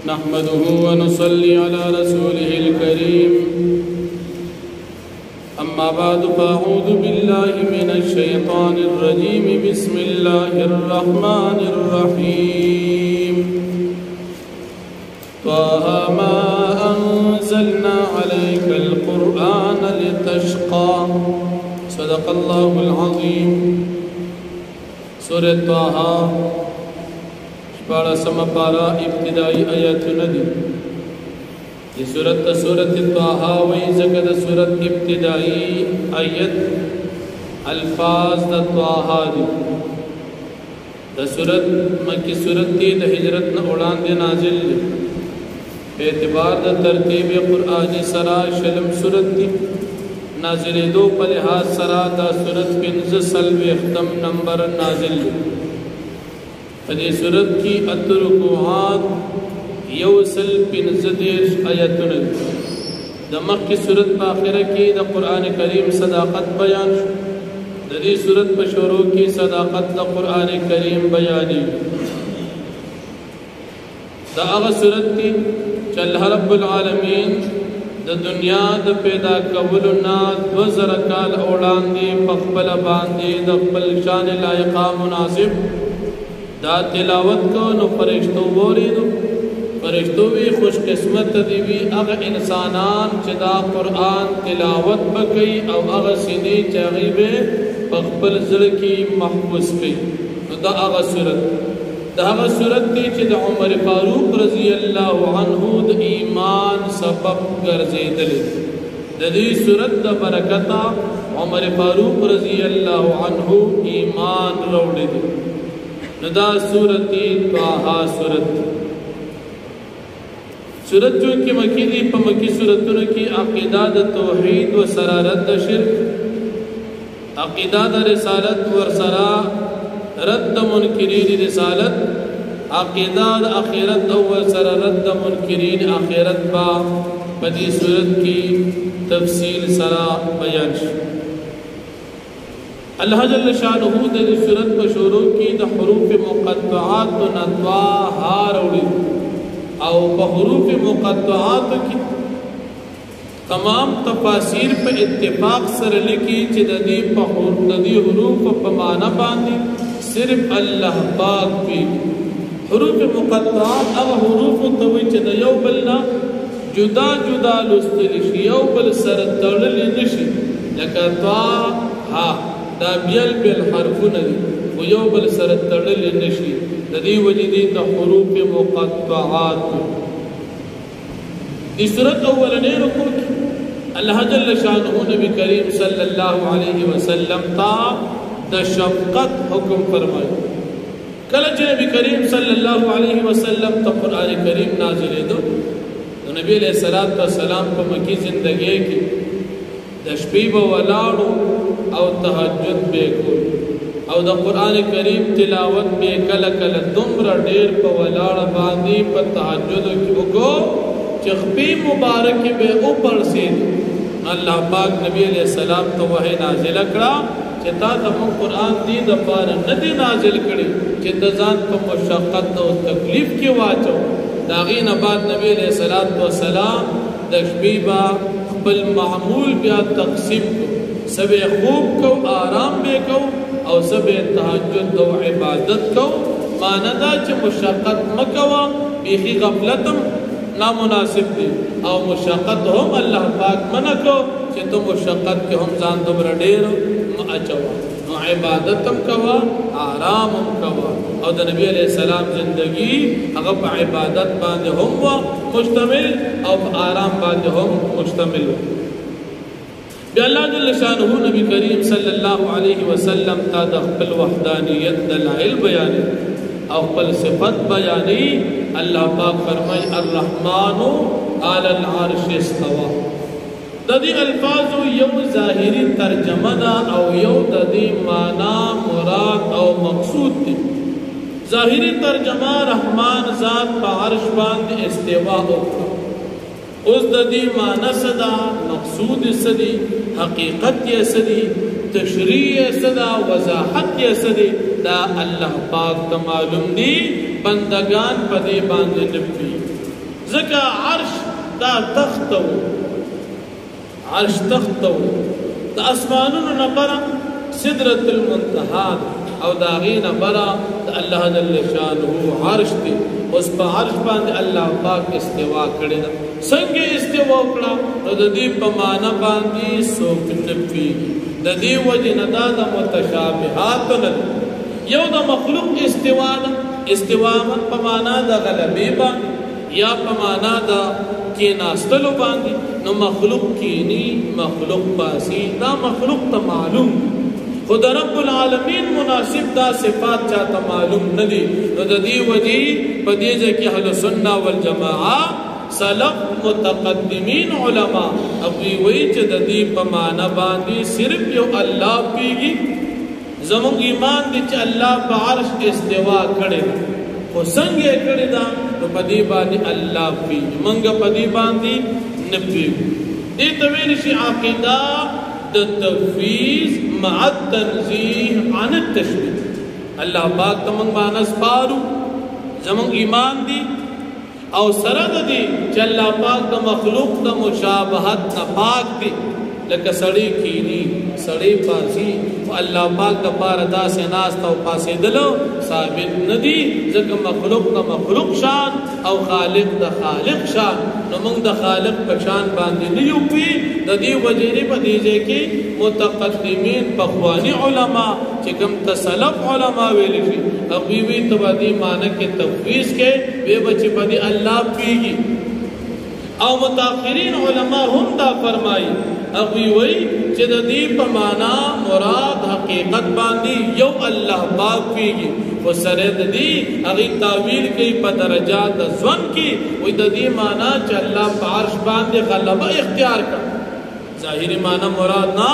نحمده ونصلي على رسوله الكريم أما بعد فأعوذ بالله من الشيطان الرجيم بسم الله الرحمن الرحيم طه ما أنزلنا عليك القرآن لتشقى صدق الله العظيم سورة طه شپاڑسم پارا ابتدائی آیاتنا دی یہ سورت طه وی زکد سورت ابتدائی آیت الفاظ دا طه دی دا سورت مکی سورت دی دا ہجرت نا اڑان دی نازل دی بے اعتبار دا ترتیب قرآنی سرا شلم سورت دی نازل دو پلحاظ سرا دا سورت پنز سلوی اختم نمبر نازل دی فدی سورت کی اترکوحات یوسل پنزدیش آیتون دا مخ کی سورت پاخرہ کی دا قرآن کریم صداقت بیان دا دی سورت پشورو کی صداقت دا قرآن کریم بیانی دا اغا سورت تی چلہ رب العالمین دا دنیا دا پیدا قبولنا 2000 کال اوڑان دی پخبل باندی دا قبل شان لائقہ مناسب دا تلاوت کو نو فرشتو بوری دو فرشتو بھی خوش قسمت دیوی اغا انسانان چدا قرآن تلاوت بکی او اغا سینی چاغیب پخبل زرکی محبوس کی دا اغا صورت دا اغا صورت دی چدا عمر فاروق رضی اللہ عنہ دا ایمان سبب گرزی دلی دا دی صورت دا برکتا عمر فاروق رضی اللہ عنہ ایمان روڑی دی ندا سورتی طه سورت جو کی مکی دی پا مکی سورتوں کی عقیدہ دا توحید و سرارت دا شرک عقیدہ دا رسالت و سرا رد دا منکرین رسالت عقیدہ دا اخیرت و سرارت دا منکرین اخیرت با بدی سورت کی تفصیل سرا بیان اللہ جل شانہ دے سورت کو شروع کی دا حروف مقطعات و نطواہا روڑی او بحروف مقطعات کی تمام تفاسیر پہ اتفاق سر لکی چی دا دی حروف پہ معنی باندی صرف اللہ پاک پی حروف مقطعات اگا حروف توی چی دا یو بلنا جدا جدا لستلشی یو بل سر تڑلی نشی لکا طاہا دا بیل بیل حرفون دی و یو بل سر تڑل نشی دی وجدی دا حروف مقطعات دی صورت اولنی رکو کی اللہ جل شانہ نبی کریم صلی اللہ علیہ وسلم تا دا شفقت حکم فرمائی کلچ نبی کریم صلی اللہ علیہ وسلم تا قرآن کریم نازل دو نبی علیہ السلام کو مکی زندگی کی دا شپیب ولاڑو او تہجد بے کول او دا قرآن کریم تلاوت بے کل کل دمر دیر پا ولاڑ باندی پا تہجد کو چخبی مبارک بے اوپر سید اللہ پاک نبی علیہ السلام تو وحی نازل کرا چتا تم قرآن دی دفار ندی نازل کری چتا زان پا مشقت و تکلیف کی واچو داغین بعد نبی علیہ السلام دا شپیبا بالمعمول بیا تقسیم کو سب خوب کو آرام بے کو او سب تہجد و عبادت کو ماندا چھ مشقت مکوا بیخی غفلتم نامناسب دی او مشقت ہم اللہ پاک منع کو چھ تو مشقت کے ہم زان دبر دیر اچوا نو عبادتم کوا آرامم کوا او دا نبی علیہ السلام زندگی اگر پا عبادت باندے ہم مشتمل او پا آرام باندے ہم مشتمل بی اللہ جل شانہ نبی کریم صلی اللہ علیہ وسلم تا دا خپل وحدانیت دلائل بیانی او خپل صفت بیانی اللہ پاک فرمائی الرحمن علی العرش استوا دا دی الفاظ یو ظاہری ترجمہ دا او یو دا دی معنی مراد او مقصود دی ظاہری ترجمہ رحمان ذات پا عرش باند استوا ہوتا اس دا دی معنی صدا مقصود صدی حقیقت یہ صدی تشریح صدا وضاحت یہ صدی دا اللہ پاک تا معلوم دی بندگان پدی باندے نبی ځکه عرش دا تخت و، عرش تخت و، د اسمانونو نه بره سدرة المنتهى او د هغې نه بره د الله جل شانه عرش دی. اوس په عرش باندې الله پاک استوا کړې ده. څنګه استوا وکړه؟ نو د دې په معنا باندې څوک نه پوهېږي. د دې وجې نه دا د متشابهاتو نه ده. یو د مخلوق استوا ده، استوا په معنا د غلبې باندې یا په معنا د کېناستلو باندې. نو مخلوق کینی، مخلوق باسی، دا مخلوق ته معلوم. خود رب العالمین مناسب دا صفات چاہتا معلوم ندی. نو دا دی وجی پا دیجے کی اہل سنہ والجماعہ سلف متقدمین علماء اپنی وی چا دا دی پا معنی باندی صرف یو اللہ پیگی. زمان ایمان دی چا اللہ پا عرش استوا کڑے دا خو سنگے کڑے دا نو پا دی باندی اللہ پیگی، منگا پا دی باندی نپیگی. دی تویلشی عقیدہ دا تفویض مع التنزیح عن التشبیه. اللہ پاک تمنگ معنی سپارو زمان ایمان دی او سرد دی چا اللہ پاک دا مخلوق دا مشابہت نا پاک دی. لکه سڑی کینی، سڑی پاسی اللہ پاک دا پارا دا سے ناستا و پاسی دلو ثابت ندی. ذکر مخلوق دا مخلوق شان او خالق دا خالق شان. نو منگ دا خالق پشان باندی نیو پی. دا دی وجیری پا دیجے کی متقدمین پخوانی علماء چکم تسلف علماء ویلی فی اقویوی تبا دی معنی کے تفویض کے بے بچی پا دی اللہ پیگی. او متاخرین علماء ہم دا فرمائی اقویوی چی دا دی پا معنی مراد حقیقت باندی یو اللہ پاک پیگی. وہ سرد دی اگی تاویل کی پا درجات زون کی وی دا دی معنی چی اللہ پا عرش باندی غلبہ اختیار کر. ظاہری معنی مراد نا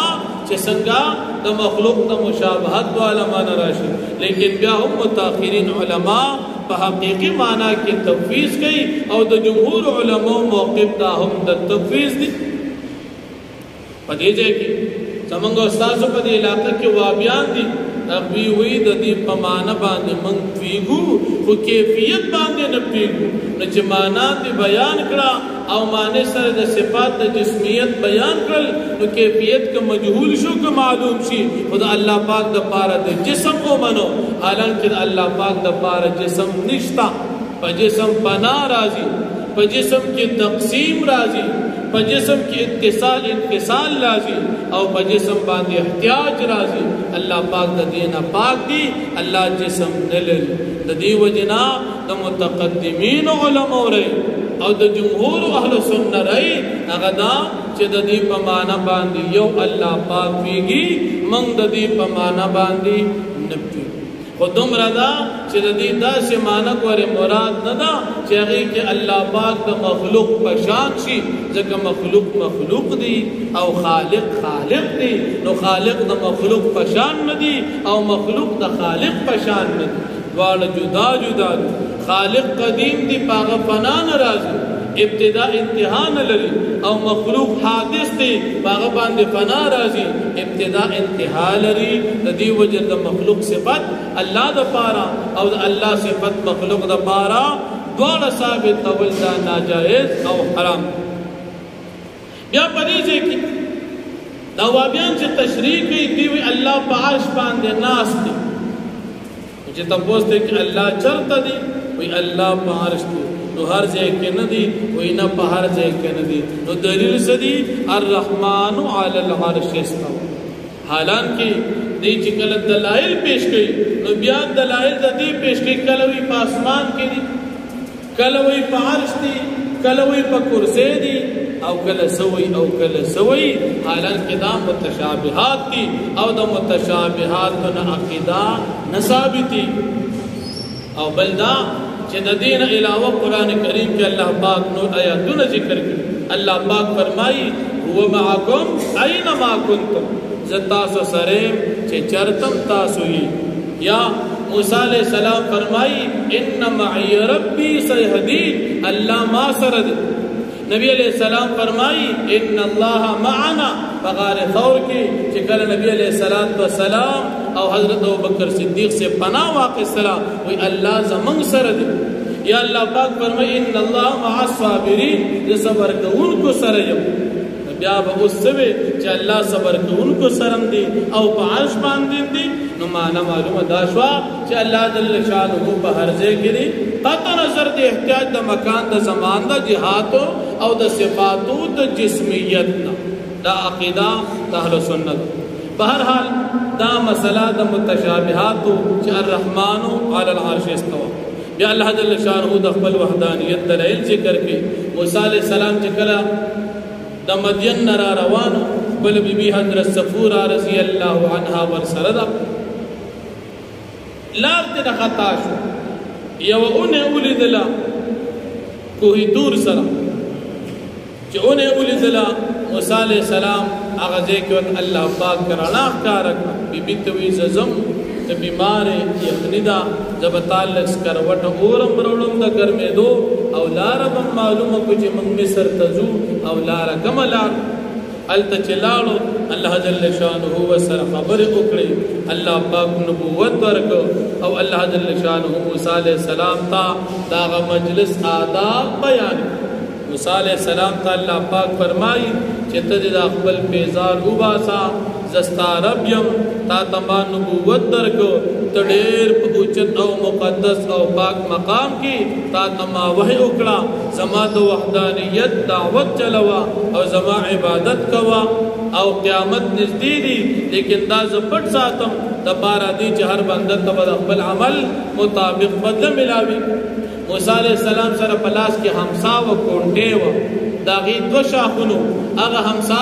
چی سنگا دا مخلوق دا مشابہت والا معنی راشد. لیکن بیا ہم متاخرین علماء پا حقیقی معنی کی تفویض کی او دا جمہور علماء موقف دا ہم دا تفویض دی. پا دیجے کی سمنگو استاسو پا دی علاقہ کی وابیان دی اقوی ہوئی دا دی پا معنی باندے منگ پیگو خو کیفیت باندے نپیگو. نچے معنی دی بیان کرا او معنی سر دا صفات دا جسمیت بیان کرل نو کیفیت کا مجہول شو کا معلوم شی. خدا اللہ پاک دا پارا دا جسم کو منو حالانکہ اللہ پاک دا پارا جسم نشتا. پا جسم پنا رازی، پا جسم کی تقسیم رازی، پا جسم کی اتصال انفصال رازی او پا جسم باندی احتیاج رازی. اللہ پاک دا دینا پاک دی، اللہ جسم نلل. دا دی وجنا دا متقدمین علماء رئی او دا جمہور اہل سنہ رئی اغدا چی دا دی پا معنی باندی یو اللہ پاک پیگی منگ دا دی پا معنی باندی نپی. خودم ردا چی دا دی دا سی معنی کوری مراد ندا چی اگی کہ اللہ پاک دا مخلوق پشان شی. ذکر مخلوق مخلوق دی او خالق خالق دی. نو خالق دا مخلوق پشان ندی او مخلوق دا خالق پشان ندی. دوار جدا جدا دی. خالق قدیم دی پاغ فنا نرازی ابتدا انتہا نلری او مخلوق حادث دی پاغ باندی فنا رازی ابتدا انتہا لری. دی وجہ دا مخلوق صفت اللہ دا پارا او دا اللہ صفت مخلوق دا پارا دوار ثابت اول دا ناجائز او حرام. بیا پریزے کی دوابیان سے تشریح کی دیوی اللہ پا عرش باندے ناس دی. مجھے تپوستے کہ اللہ چلتا دی وی اللہ پا عرش دی. نو ہر جے کے ندی وی نا پا ہر جے کے ندی. نو دلیل سدی الرحمن علی العرش استوى. حالانکہ دی چکل دلائل پیش گئی نو بیان دلائل دی پیش گئی کلوی پا آسمان کی دی، کلوی پا عرش دی، کلوی پا کرسی دی او کل سوئی او کل سوئی. حالانکہ دا متشابہات دی او دا متشابہات نا عقیدہ نثابتی او بلدا چی دین علاوہ قرآن کریم کے اللہ پاک نور آیاتون ذکر کر. اللہ پاک فرمائی هو معکم اینما کنتم زد تاسو سریم چی چرتم تاسو ہی. یا موسیٰ علیہ السلام فرمائی ان معی ربی سیہدین اللہ ما سرد. نبی علیہ السلام فرمائی ان اللہ معنا فغار ثور کی چکل نبی علیہ السلام او حضرت ابوبکر صدیق سے پناہ واقع السلام وی اللہ زمنگ سرد. یا اللہ پاک فرمائی ان اللہ مع الصابرین یہ صبر کو ان کو سریم بیا با اس سوے چا اللہ صبر کو ان کو سرم دی او پا عرش باندین دی نو مانا معلوم داشوا چا اللہ جل شانہو پا ہر زے گری قطع نظر دی احتیاج دا مکان دا زمان دا جہاتو او دا صفاتو دا جسمیتنا دا عقیدہ دا اہل سنت بہرحال دا مسئلہ دا متشابہاتو چا الرحمن علی العرش استوا یا اللہ جل شانہو دا قبل وحدانیت دلائل ذکر کی موسیٰ علیہ السلام چکلا دا مدین نرا روانو بل بی بی حضرت صفورہ رضی اللہ عنہ ورسردہ لارت دا خطاشو یو انہیں اولی دلا کوہی دور سرا جو انہیں اولی دلا موسیٰ علیہ السلام آغازے کے وقت اللہ پاک کراناخ کارکا بی بی توی ززم دا بیمار یخنی دا زبطالک سکروٹ اورم روڑم دا گرمی دو او لارا بم معلوم کچھ منگ مصر تزو او لارا کم لار علتا چلالو اللہ جل شانہو وسر خبر اکڑی اللہ پاک نبوت ورکو او اللہ جل شانہو موسیٰ علیہ السلام تا داغ مجلس آداب بیان موسیٰ علیہ السلام تا اللہ پاک فرمائی چیتا جدا اقبل پیزار اوباسا زستا رب یم تا تما نبوت درکو تڑیر پوچت او مقدس او پاک مقام کی تا تما وحی اکڑا زما دو وحدانیت دعوت چلوا او زما عبادت کوا او قیامت نزدیدی لیکن دا زپٹ ساتم دا پارا دی چہر بندت تبا اقبل عمل مطابق بدل ملاوی موسیٰ علیہ السلام سر پلاس کی ہمسا و کونٹے و داغی دو شاخنو اگا ہمسا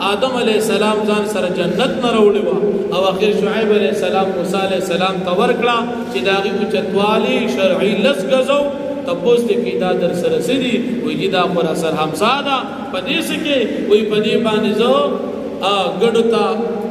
آدم علیہ السلام زان سر جنت نروڑی و او آخر شعیب علیہ السلام موسیٰ علیہ السلام تورکلا چی داغی اچتوالی شرعی لس گزو تپوست کی دا در سرسدی وی جی دا خورا سر ہمسا دا پدی سکے وی پدی بانزو گڑو تا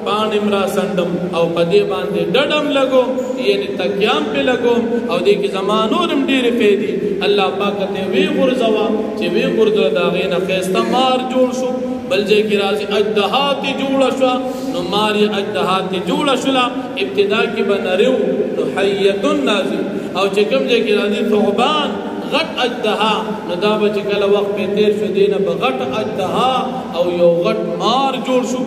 پانی مرا سندم او پدی باندے ڈڈم لگو یعنی تکیام پہ لگو او دیکھ زمانورم دیر پیدی اللہ پاکتے وی غرزوا چی وی غرزو داغین خیستا مار جوڑ شو بل جے کی رازی اجدہاتی جوڑا شوا نو ماری اجدہاتی جوڑا شلا ابتدا کی بنریو نو حیتن نازی او چکم جے کی رازی ثعبان غٹ اجدہا نو دا بچے کلا وقت پہ تیر شو دینا بغٹ اجدہا او یو غٹ مار جوڑ شو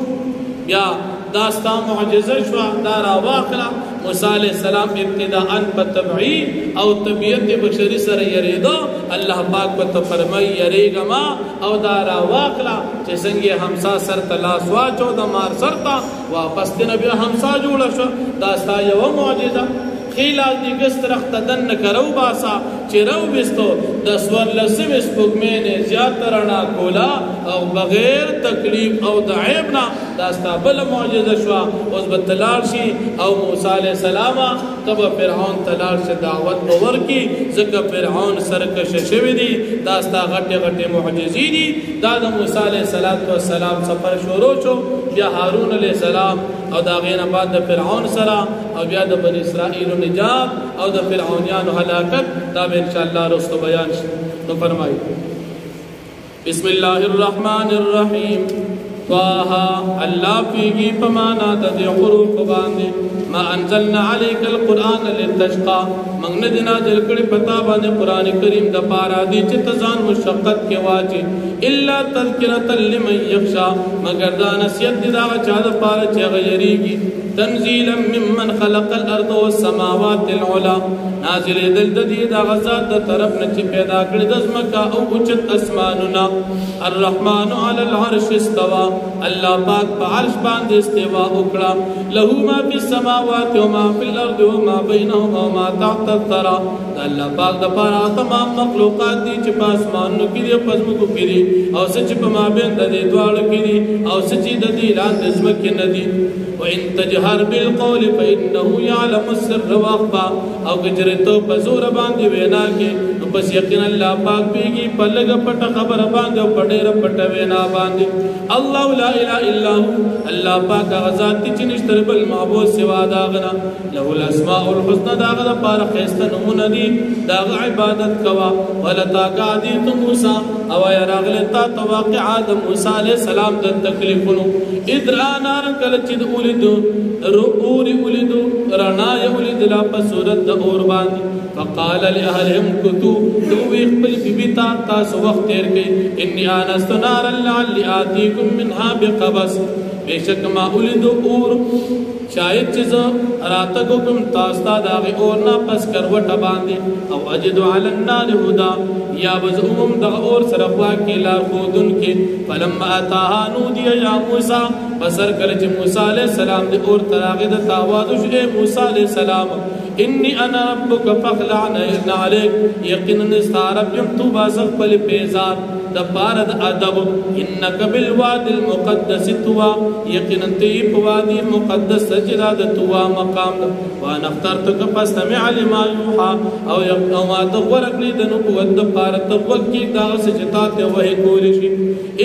یا داستا معجزہ شوا دارا واقعا موسیٰ علیہ السلام ابتداءً بطبعی او طبیعت بشری سر یریدو اللہ پاک بتا فرمائی یریگا ما او دارا واقعا چسنگی ہمسا سر تلاس واچو دا مار سرتا واپس تی نبی ہمسا جوڑا شوا داستا یو معجزہ خیلال دی گست رخت دن کرو باسا چی رو بستو دسور لسم اس پگمین زیاد ترنا کولا او بغیر تکلیف او دعیبنا داستا بل معجزہ شوا اس بتلال شی او موسیٰ علیہ السلام تب فرعون تلال شی دعوت بور کی ذکر فرعون سرکش شوی دی داستا غٹے غٹے معجزی دی دادا موسیٰ علیہ السلام سفر شروع شو بیا ہارون علیہ السلام او دا غین بعد دا فرعون سرا او بیا دا بن اسرائیل نجات او دا فرعونیان حلاکت دا انشاءاللہ رستو بیان تو فرمائی بسم اللہ الرحمن الرحیم طه اللہ فیگی پمانا ددی حروف باندے ما انزلنا علیک القرآن لتشقا منگ ندنا جلکڑی پتا باندے قرآن کریم دا پارا دی چتزان مشقت کے واجی الا تذکرتا لمن یخشا مگر دا نسیت دا چاد پارا چے غیریگی تنزیلا ممن خلق الارض والسماوات العلا نازل دلددی دا غزات دا طرف نچی پیدا کر دزمکا او اچت اسماننا الرحمن علی العرش استوا اللہ پاک پا عرش باند استوا اکڑا لہو ما فی السماوات وما فی الارض وما بینہما وما تحت الثرا اللہ پاک دا پارا تمام مخلوقات دی چپا اسمانو کی دی پزمکو کی دی او سچ پا ما بین دا دی دوار کی دی او سچی دا دی لان دزمکی ندی وَإِن تَجْهَرْ بِالْقَوْلِ فَإِنَّهُ يَعْلَمُ السِّرَّ وَأَخْفَى او گجرتو پزور باندی وینا کے بس یقین اللہ پاک پیگی پلگ پٹا خبر باندی پڑیر پٹا وینا باندی اللہ لا الہ الا اللہ پاک غزاتی چنشتر بالمعبود سوا داغنا لہو الاسماء الحسن داغنا پار خیست نمون دی داغ عبادت کوا ولتا قادیت موسیٰ او یراغلتا تواقع آدم موسیٰ علیہ السلام دن تکلیفنو ادرانار کلچد اولیدو اوری اولیدو رنای اولید لا پسورت دا اور باندی فقال لأهلهم کتو دوی خپل بیبي تاسو وخت تیر کړئ انی آنست نارا لعلی آتیکم منها بقبس بیشک ما اولیدو اور شاید چیز راتگو کم تاستا داغی اور نا پس کروٹا باندے او اجدو علی النار ہدا یا بزعوم دا اور سرخوا کی لار خودن کے فلما اتاها نودی یا موسیٰ بسر کرچ موسیٰ علیہ السلام دے اور تراغی دا تاوادش اے موسیٰ علیہ السلام انی انا ربک فخلعنا علیک یقینا نستعرب جم تو بازق پل پیزار دا پارد ادب انکا بالواد المقدس توا یقینا تیب وادی مقدس سجدہ دا توا مقام دا وانا اخترتک فاستمع لما یوحا او ما تغورک لی دا نبوت دا پارد تغوک کی دا سجتات وحی کولشی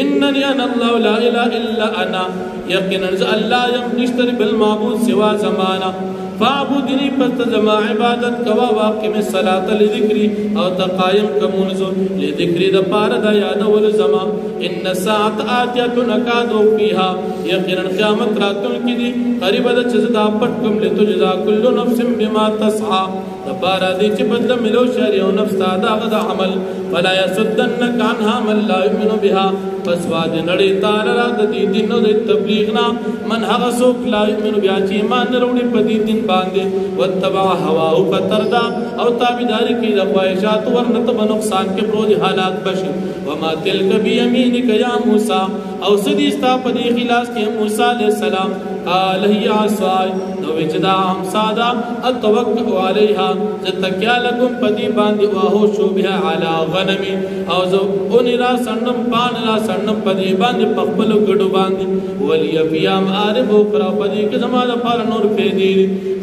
اننی انا اللہ لا الہ الا انا یقینا اللہ یم نشتر بالمعبود سوا زمانا فعبدنی پس زما عبادت کوا واقم الصلاة لذکری او تقایم کمونزو لذکری دا پار دا یاد والزما ان الساعت آتیت نکادو فیہا یقینا قیامت راتن کی دی قریب دا چزدا پٹکم لتجزا کل نفس بما تسعا دا پارا دی چی بدل ملو شری و نفس دا غدا عمل فلا یسدنک عنها من لا یؤمن بها پس واد نڑی تارا دا دی دنو دی تبلیغنا من حغسوک لا یؤمن بها چی ایمان روڑی پدی دن باندے واتبع ہواہو فتردا او تابداری کی دا خواہشات ورنتب نقصان کے پرود حالات بشی وما تلک بیمینک یا موسیٰ او صدیستا پدی خلاص کے موسیٰ علیہ السلام قال ہی عصائی نو وچدا ہمسادا اتوقع علیہا زتکیا لکم پدی باندی واہو شوبہ علا غنمی او زو انی را سنم پان را سنم پدی باندی پخبلو گڑو باندی ولی فیام آرب اخرا پدی کے زمانہ پار نور پیدی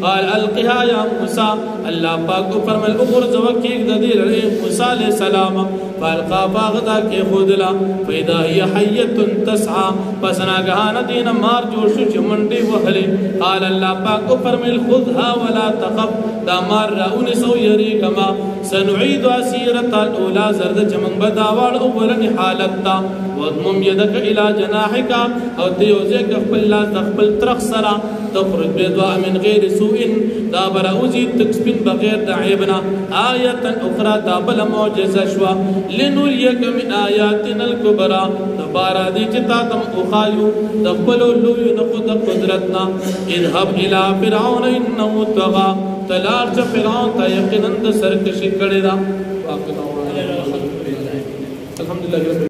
قال القها یا موسیٰ اللہ پاک کو فرمال اخرز وکیک ددیر رہے موسیٰ علیہ السلام فالقا باغدا کے خودلا فیدا ہی حیت تسعا پسنا گہانا دین مار جوشو چمنڈی وحلی قال اللہ پاک کو فرمال خودها ولا تخف دا مار رأونی سو یریکما سنعید اسیرت الاولا زرد چمن بداوار اولن حالتا وضمم یدک الى جناحکا او دیوزے کفل اللہ تخبل ترخ سرا تخرج بیدواء من غیر سوئن دا براؤزی تکسبن بغیر دعیبنا آیتا اخرى دا بلا معجزہ شوا لنوریک من آیاتنا الکبرى دبارا دی چتا تم اخایو دخبلو لویو نخود قدرتنا اذهب الى فرعون انہو تغا تلار چا فرعون تا یقنند سرکشی کڑی دا